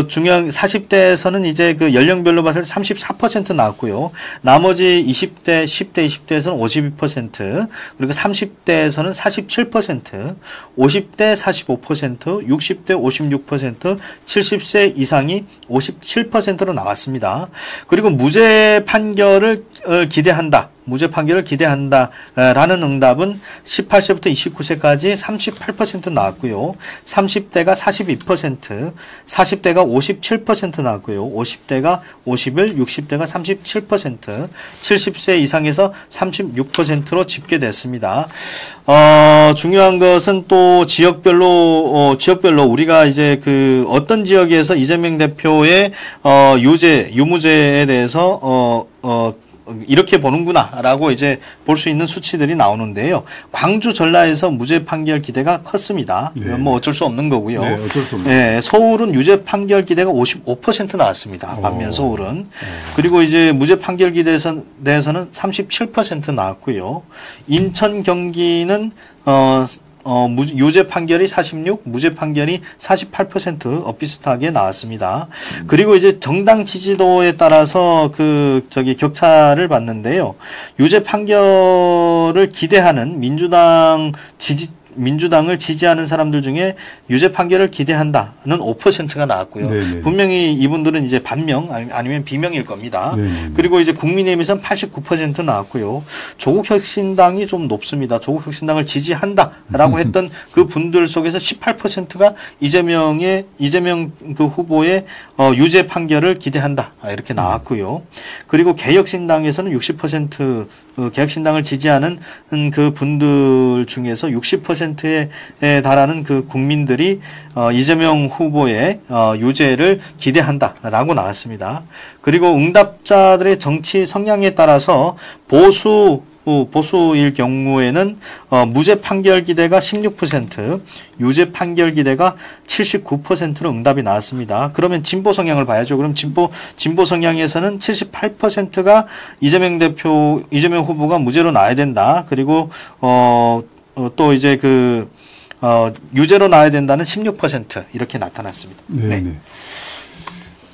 중요한 40대에서는 이제 그 연령별로 봤을 때 34% 나왔고요. 나머지 20대, 10대, 20대에서는 52%, 그리고 30대에서는 47%, 50대 45%, 60대 56%, 70세 이상이 57%로 나왔습니다. 그리고 무죄 판결을 기대한다. 무죄 판결을 기대한다라는 응답은 18세부터 29세까지 38% 나왔고요. 30대가 42%, 40대가 57% 나왔고요. 50대가 51, 60대가 37%, 70세 이상에서 36%로 집계됐습니다. 중요한 것은 또 지역별로 우리가 이제 그 어떤 지역에서 이재명 대표의 유무죄에 대해서 이렇게 보는구나라고 이제 볼 수 있는 수치들이 나오는데요. 광주, 전라에서 무죄 판결 기대가 컸습니다. 네. 이건 뭐 어쩔 수 없는 거고요. 네, 어쩔 수 없는. 네, 서울은 유죄 판결 기대가 55% 나왔습니다. 반면 서울은. 그리고 이제 무죄 판결 기대에서는 37% 나왔고요. 인천, 경기는 유죄 판결이 46, 무죄 판결이 48% 비슷하게 나왔습니다. 그리고 이제 정당 지지도에 따라서 격차를 봤는데요. 유죄 판결을 기대하는 민주당을 지지하는 사람들 중에 유죄 판결을 기대한다는 5%가 나왔고요. 네네. 분명히 이분들은 이제 반명 아니면 비명일 겁니다. 네네. 그리고 이제 국민의힘에서는 89% 나왔고요. 조국혁신당이 좀 높습니다. 조국혁신당을 지지한다라고 했던 그 분들 속에서 18%가 이재명 그 후보의 유죄 판결을 기대한다 이렇게 나왔고요. 그리고 개혁신당에서는 60% 개혁신당을 지지하는 그 분들 중에서 60%에 달하는 그 국민들이 이재명 후보의 유죄를 기대한다라고 나왔습니다. 그리고 응답자들의 정치 성향에 따라서 보수일 경우에는 무죄 판결 기대가 16%, 유죄 판결 기대가 79%로 응답이 나왔습니다. 그러면 진보 성향을 봐야죠. 그럼 진보 성향에서는 78%가 이재명 후보가 무죄로 나와야 된다. 그리고 또 이제 유죄로 나와야 된다는 16% 이렇게 나타났습니다. 네.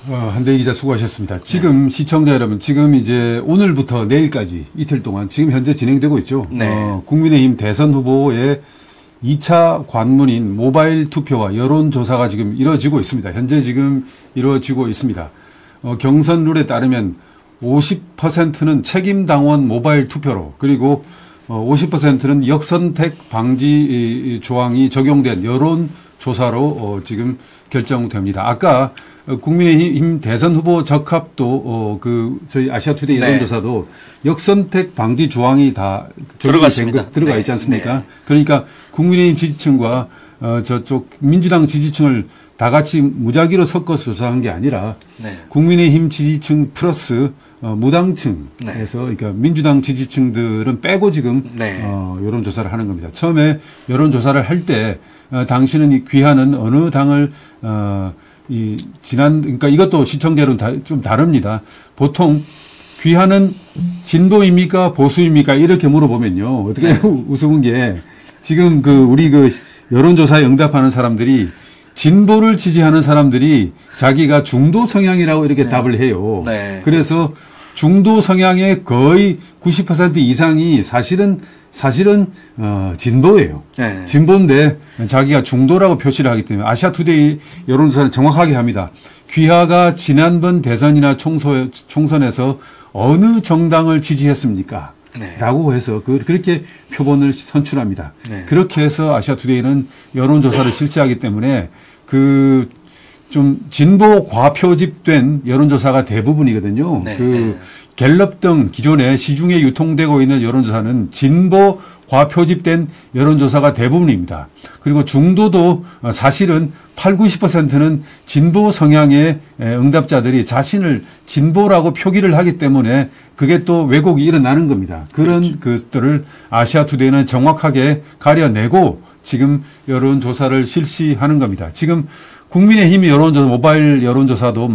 한대희 기자 수고하셨습니다. 지금 시청자 여러분, 지금 이제 오늘부터 내일까지 이틀 동안 지금 현재 진행되고 있죠. 네. 국민의힘 대선 후보의 2차 관문인 모바일 투표와 여론조사가 지금 이루어지고 있습니다. 현재 지금 이루어지고 있습니다. 경선 룰에 따르면 50%는 책임당원 모바일 투표로, 그리고 50%는 역선택 방지 조항이 적용된 여론조사로 지금 결정됩니다. 아까 국민의힘 대선 후보 적합도 저희 아시아투데이 네. 여론조사도 역선택 방지 조항이 다 들어갔습니다. 들어가 네. 있지 않습니까? 네. 그러니까 국민의힘 지지층과 저쪽 민주당 지지층을 다 같이 무작위로 섞어서 조사한 게 아니라 네. 국민의힘 지지층 플러스 무당층에서 그러니까 민주당 지지층들은 빼고 지금 네. 여론조사를 하는 겁니다. 처음에 여론조사를 할 때 당신은 이 귀하는 어느 당을 그러니까 이것도 시청자로는 좀 다릅니다. 보통 귀하는 진보입니까 보수입니까 이렇게 물어보면요. 어떻게 우스운 게 지금 우리 여론조사에 응답하는 사람들이 진보를 지지하는 사람들이 자기가 중도 성향이라고 이렇게 답을 해요. 네. 그래서 중도 성향의 거의 90% 이상이 사실은 진보예요. 네. 진보인데 자기가 중도라고 표시를 하기 때문에 아시아투데이 여론조사는 정확하게 합니다. 귀하가 지난번 대선이나 총선에서 어느 정당을 지지했습니까? 네. 라고 해서 그렇게 표본을 선출합니다. 네. 그렇게 해서 아시아투데이는 여론조사를 실시하기 때문에 좀 진보 과표집된 여론조사가 대부분이거든요. 네. 갤럽 등 기존에 시중에 유통되고 있는 여론조사는 진보 과표집된 여론조사가 대부분입니다. 그리고 중도도 사실은 80-90%는 진보 성향의 응답자들이 자신을 진보라고 표기를 하기 때문에 그게 또 왜곡이 일어나는 겁니다. 그런 것들을 아시아투데이는 정확하게 가려내고 지금 여론조사를 실시하는 겁니다. 지금 국민의힘 여론조사, 모바일 여론조사도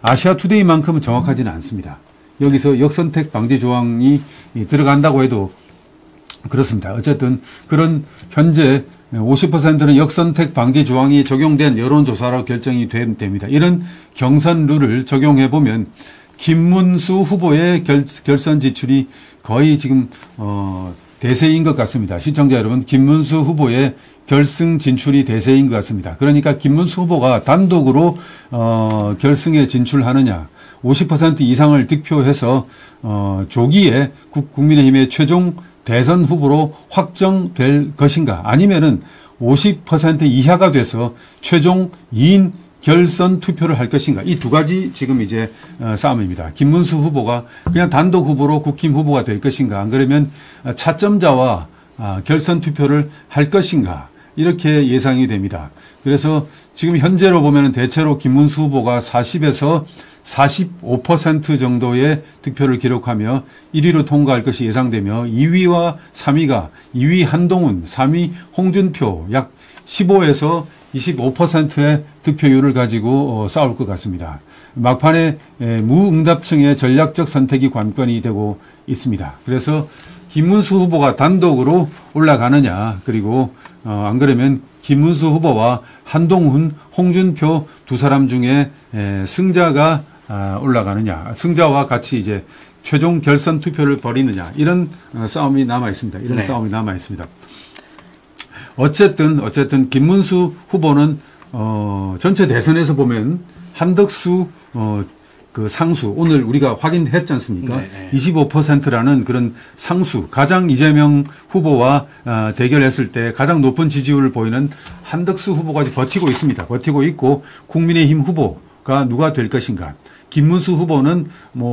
아시아투데이만큼은 정확하지는 않습니다. 여기서 역선택 방지 조항이 들어간다고 해도 그렇습니다. 어쨌든 그런 현재 50%는 역선택 방지 조항이 적용된 여론조사로 결정이 됩니다. 이런 경선 룰을 적용해 보면 김문수 후보의 결선 지출이 거의 지금 대세인 것 같습니다. 시청자 여러분, 김문수 후보의 결승 진출이 대세인 것 같습니다. 그러니까 김문수 후보가 단독으로 결승에 진출하느냐, 50% 이상을 득표해서 조기에 국민의힘의 최종 대선 후보로 확정될 것인가, 아니면은 50% 이하가 돼서 최종 2인 결선 투표를 할 것인가, 이 두 가지 지금 이제 싸움입니다. 김문수 후보가 그냥 단독 후보로 국힘 후보가 될 것인가, 안 그러면 차점자와 결선 투표를 할 것인가, 이렇게 예상이 됩니다. 그래서 지금 현재로 보면은 대체로 김문수 후보가 40에서 45% 정도의 득표를 기록하며 1위로 통과할 것이 예상되며 2위와 3위가 2위 한동훈, 3위 홍준표 약 15에서 25%의 득표율을 가지고 싸울 것 같습니다. 막판에 무응답층의 전략적 선택이 관건이 되고 있습니다. 그래서 김문수 후보가 단독으로 올라가느냐, 그리고 안 그러면 김문수 후보와 한동훈, 홍준표 두 사람 중에 승자가 올라가느냐, 승자와 같이 이제 최종 결선 투표를 벌이느냐, 이런 싸움이 남아 있습니다. 이런 네. 싸움이 남아 있습니다. 어쨌든 김문수 후보는 전체 대선에서 보면 한덕수 상수, 오늘 우리가 확인했지 않습니까? 네. 25%라는 그런 상수, 가장 이재명 후보와 대결했을 때 가장 높은 지지율을 보이는 한덕수 후보까지 버티고 있습니다. 버티고 있고, 국민의힘 후보가 누가 될 것인가. 김문수 후보는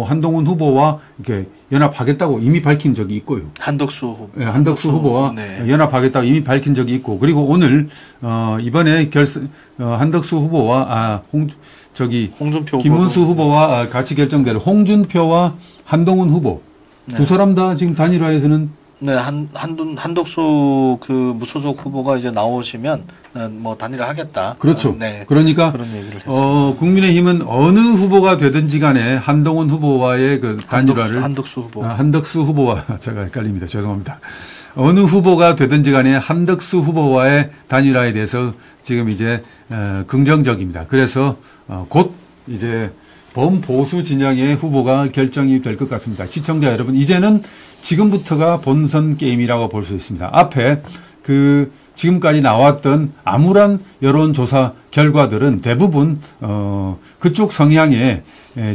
한동훈 후보와 이렇게 연합하겠다고 이미 밝힌 적이 있고요. 한덕수 후보. 네, 한덕수 후보와 네. 연합하겠다고 이미 밝힌 적이 있고, 그리고 오늘 이번에 한덕수 후보와 홍준표 김문수 후보와 같이 결정될 홍준표와 한동훈 후보 두 사람 다 지금 단일화에서는 네, 한덕수 무소속 후보가 이제 나오시면 단일화 하겠다. 그렇죠. 네. 그러니까 그런 얘기를 했습니다. 국민의힘은 어느 후보가 되든지 간에 한동훈 후보와의 단일화를 한덕수 후보. 한덕수 후보와 제가 헷갈립니다. 죄송합니다. 어느 후보가 되든지 간에 한덕수 후보와의 단일화에 대해서 지금 이제 긍정적입니다. 그래서 곧 이제 범보수 진영의 후보가 결정이 될 것 같습니다. 시청자 여러분, 이제는 지금부터가 본선 게임이라고 볼 수 있습니다. 앞에 지금까지 나왔던 암울한 여론조사 결과들은 대부분 그쪽 성향의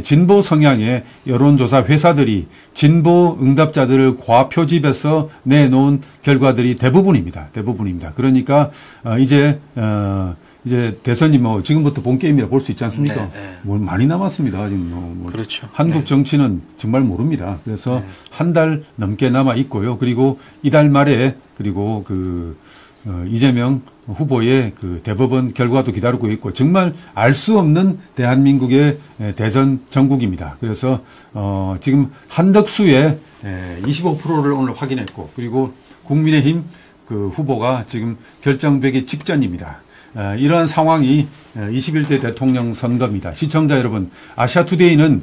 진보 성향의 여론조사 회사들이 진보 응답자들을 과표집해서 내놓은 결과들이 대부분입니다. 그러니까 이제 대선이 지금부터 본 게임이라 볼 수 있지 않습니까? 네. 많이 남았습니다. 아직 그렇죠. 한국 정치는 정말 모릅니다. 그래서 한 달 넘게 남아 있고요. 그리고 이달 말에 그리고 이재명 후보의 대법원 결과도 기다리고 있고 정말 알 수 없는 대한민국의 대선 전국입니다. 그래서 지금 한덕수의 25%를 오늘 확인했고 그리고 국민의힘 후보가 지금 결정되기 직전입니다. 이러한 상황이 21대 대통령 선거입니다. 시청자 여러분, 아시아투데이는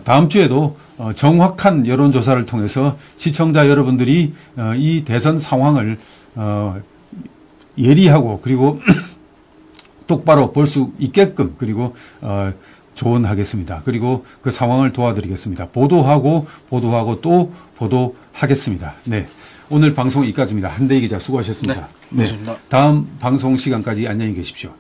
다음 주에도 정확한 여론조사를 통해서 시청자 여러분들이 이 대선 상황을 예리하고 그리고 똑바로 볼 수 있게끔 그리고 조언하겠습니다. 그리고 그 상황을 도와드리겠습니다. 보도하고 또 보도하겠습니다. 네. 오늘 방송 여기까지입니다. 한대희 기자 수고하셨습니다. 네. 고맙습니다. 다음 방송 시간까지 안녕히 계십시오.